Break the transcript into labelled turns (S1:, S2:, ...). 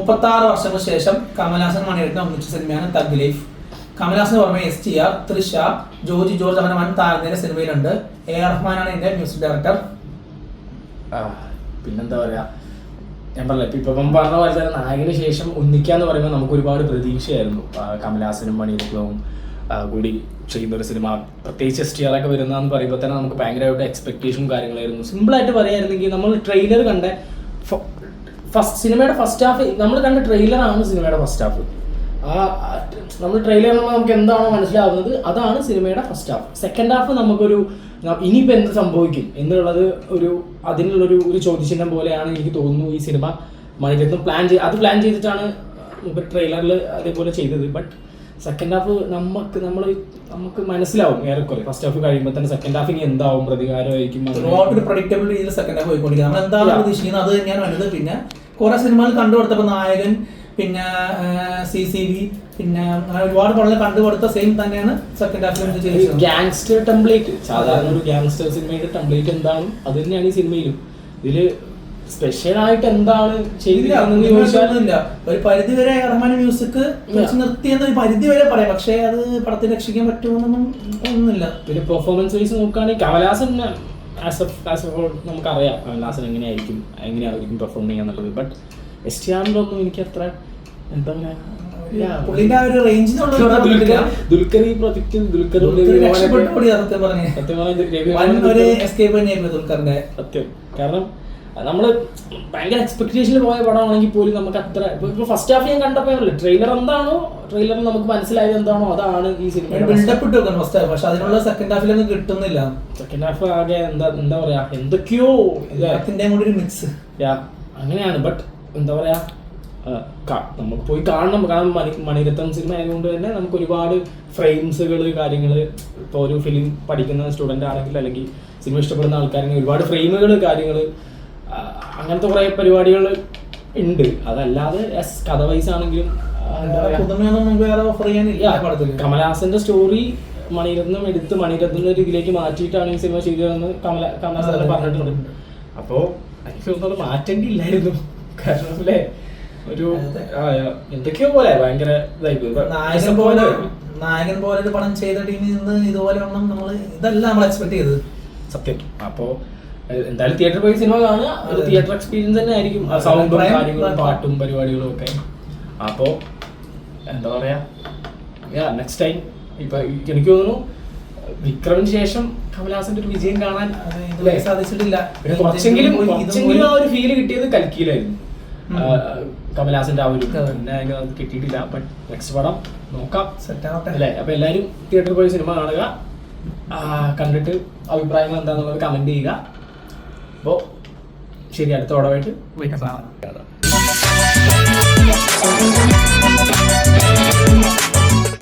S1: 36 വർഷങ്ങൾക്ക് ശേഷം കമൽഹാസൻ മണിരത്നം ഒന്നിച്ച സിനിമയാണ് തഗ് ലൈഫ്. കമൽഹാസന് പുറമെ STR, തൃഷ, ജോർജ് അങ്ങനെ വൻ താരനിര സിനിമയിലുണ്ട്. AR റഹ്മാനാണ് ഇതിന്റെ മ്യൂസിക് ഡയറക്ടർ.
S2: പിന്നെന്താ പറയാ, ഞാൻ പറഞ്ഞ ഇപ്പം പറഞ്ഞ പോലെ തന്നെ നായകന് ശേഷം ഒന്നിക്കാന്ന് പറയുമ്പോൾ നമുക്ക് ഒരുപാട് പ്രതീക്ഷയായിരുന്നു. കമൽഹാസനും മണിരത്നവും കൂടി ചെയ്യുന്നൊരു സിനിമ, പ്രത്യേകിച്ച് STR ഒക്കെ വരുന്നതെന്ന് പറയുമ്പോൾ തന്നെ നമുക്ക് ഭയങ്കരമായിട്ട് എക്സ്പെക്ടേഷനും കാര്യങ്ങളായിരുന്നു. സിമ്പിളായിട്ട് പറയുകയായിരുന്നെങ്കിൽ നമ്മൾ ട്രെയിലർ കണ്ട സിനിമയുടെ ഫസ്റ്റ് ഹാഫ്, നമ്മൾ കണ്ട ട്രെയിലറാണ് സിനിമയുടെ ഫസ്റ്റ് ഹാഫ്. നമ്മൾ ട്രെയിലർ കാണുമ്പോൾ നമുക്ക് എന്താണോ മനസ്സിലാവുന്നത് അതാണ് സിനിമയുടെ ഫസ്റ്റ് ഹാഫ്. സെക്കൻഡ് ഹാഫ് നമുക്കൊരു ഇനിയിപ്പോൾ എന്ത് സംഭവിക്കും എന്നുള്ളത് അതിനുള്ളൊരു ചോദ്യചിഹ്നം പോലെയാണ് എനിക്ക് തോന്നുന്നു ഈ സിനിമ. മണിരത്നം പ്ലാൻ ചെയ്തിട്ടാണ് ട്രെയിലറിൽ അതേപോലെ ചെയ്തത്. ബട്ട് സെക്കൻഡ് ഹാഫ് നമുക്ക് മനസ്സിലാവും ഏറെക്കുറെ. ഫസ്റ്റ് ഹാഫ് കഴിയുമ്പോൾ തന്നെ സെക്കൻഡ് ഹാഫ് ഇനി എന്താവും, പ്രതികാരമായിരിക്കും.
S1: പ്രഡിക്റ്റബിൾ രീതിയിൽ സെക്കൻഡ് ഹാഫ് പോയിക്കൊണ്ടിരിക്കുന്നത്. നമ്മൾ എന്താണ് പ്രതീക്ഷിക്കുന്നത് അത് തന്നെയാണ് വേണ്ടത്. പിന്നെ കുറെ സിനിമകൾ കണ്ടുകൊടുത്തപ്പോൾ നായകൻ, പിന്നെ CCV, പിന്നെ ഒരുപാട് പടങ്ങൾ കണ്ടുകൊടുത്ത സെയിം തന്നെയാണ് സെക്കൻഡ് ഹാഫിൽ ചെയ്തത്.
S2: ഗാങ്സ്റ്റർ ടെംപ്ലേറ്റ്, സാധാരണ ഒരു ഗാങ്സ്റ്റർ സിനിമയുടെ ടെംപ്ലേറ്റ് എന്താണ് അത് തന്നെയാണ് ഈ സിനിമയിലും. ഇതില് സ്പെഷ്യൽ ആയിട്ട് എന്താണ് ചെയ്തില്ല.
S1: ഒരു പരിധി വരെ റഹ്മാൻ മ്യൂസിക് നിർത്തിയെന്ന് ഒരു പരിധി വരെ പറയാം, പക്ഷേ അത് പടത്തിൽ രക്ഷിക്കാൻ പറ്റുമെന്നൊന്നും ഒന്നുമില്ല.
S2: പിന്നെ പെർഫോമൻസ് വൈസ് നോക്കുകയാണെങ്കിൽ കമൽഹാസൻ നമുക്കറിയാം കമൽഹാസൻ എങ്ങനെയായിരിക്കും പെർഫോം ചെയ്യാന്നുള്ളത്. ബട്ട് STRലൊന്നും എനിക്ക് അത്ര എന്താ സത്യം. കാരണം നമ്മള് ഭയങ്കര എക്സ്പെക്ടേഷനിൽ പോയ പടമാണെങ്കിൽ പോലും നമുക്ക് അത്ര ഇപ്പൊ ഫസ്റ്റ് ഹാഫ് ഞാൻ കണ്ടപ്പോൾ ട്രെയിലറിൽ നമുക്ക് മനസ്സിലായത് എന്താണോ അതാണ് ഈ സിനിമ.
S1: പക്ഷെ അതിനുള്ള സെക്കൻഡ് ഹാഫിലൊന്നും കിട്ടുന്നില്ല.
S2: സെക്കൻഡ് ഹാഫ് ആകെ എന്താ പറയാ, എന്തൊക്കെയോ
S1: ഒരു മിക്സ്
S2: അങ്ങനെയാണ്. ബട്ട് എന്താ പറയാ, നമുക്ക് പോയി കാണണം. കാരണം മണിരത്നം സിനിമ ആയതുകൊണ്ട് തന്നെ നമുക്ക് ഒരുപാട് ഫ്രെയിംസുകൾ, കാര്യങ്ങൾ, ഇപ്പോൾ ഒരു ഫിലിം പഠിക്കുന്ന സ്റ്റുഡൻ്റ് ആണെങ്കിൽ അല്ലെങ്കിൽ സിനിമ ഇഷ്ടപ്പെടുന്ന ആൾക്കാരെങ്കിൽ ഒരുപാട് ഫ്രെയിമുകൾ, കാര്യങ്ങൾ, അങ്ങനത്തെ കുറേ പരിപാടികൾ ഉണ്ട്. അതല്ലാതെ കഥ വൈസ് ആണെങ്കിലും കമൽഹാസന്റെ സ്റ്റോറി മണിരത്നം രീതിയിലേക്ക് മാറ്റിയിട്ടാണ് ഈ സിനിമ ചെയ്തതെന്ന് കമൽഹാസൻ പറഞ്ഞിട്ടുണ്ട്. അപ്പോൾ എനിക്ക് മാറ്റേണ്ടിയില്ലായിരുന്നു. കാരണം അല്ലേ ഒരു എന്തൊക്കെയോ പോലെ ഭയങ്കര
S1: നായകൻ പോലെ ഒരു പടം ചെയ്ത ടീമിൽ നിന്ന് ഇതുപോലെ ഇതല്ല നമ്മൾ എക്സ്പെക്ട് ചെയ്തത്.
S2: സത്യം. അപ്പോൾ എന്തായാലും തിയേറ്റർ പോയി സിനിമ കാണുക, ഒരു തിയേറ്റർ എക്സ്പീരിയൻസ് തന്നെ ആയിരിക്കും. സൗണ്ടും കാര്യങ്ങളും പാട്ടും പരിപാടികളും ഒക്കെ. അപ്പോൾ എന്താ പറയാ, നെക്സ്റ്റ് ടൈം ഇപ്പൊ എനിക്ക് തോന്നുന്നു വിക്രമിന് ശേഷം കമൽഹാസന്റെ ഒരു വിജയം കാണാൻ
S1: സാധിച്ചിട്ടില്ല.
S2: പിന്നെ കുറച്ചെങ്കിലും ആ ഒരു ഫീല് കിട്ടിയത് കൽക്കിയിലായിരുന്നു. കമൽഹാസന്റെ ആ ഒരു കിട്ടിയിട്ടില്ല. ബട്ട് നെക്സ്റ്റ് പടം നോക്കാം, അല്ലേ? അപ്പൊ എല്ലാവരും തിയേറ്ററിൽ പോയി സിനിമ കാണുക, കണ്ടിട്ട് അഭിപ്രായങ്ങൾ എന്താണെന്നുള്ളത് കമന്റ് ചെയ്യുക. അപ്പോൾ ശരി, അടുത്ത പടമായിട്ട്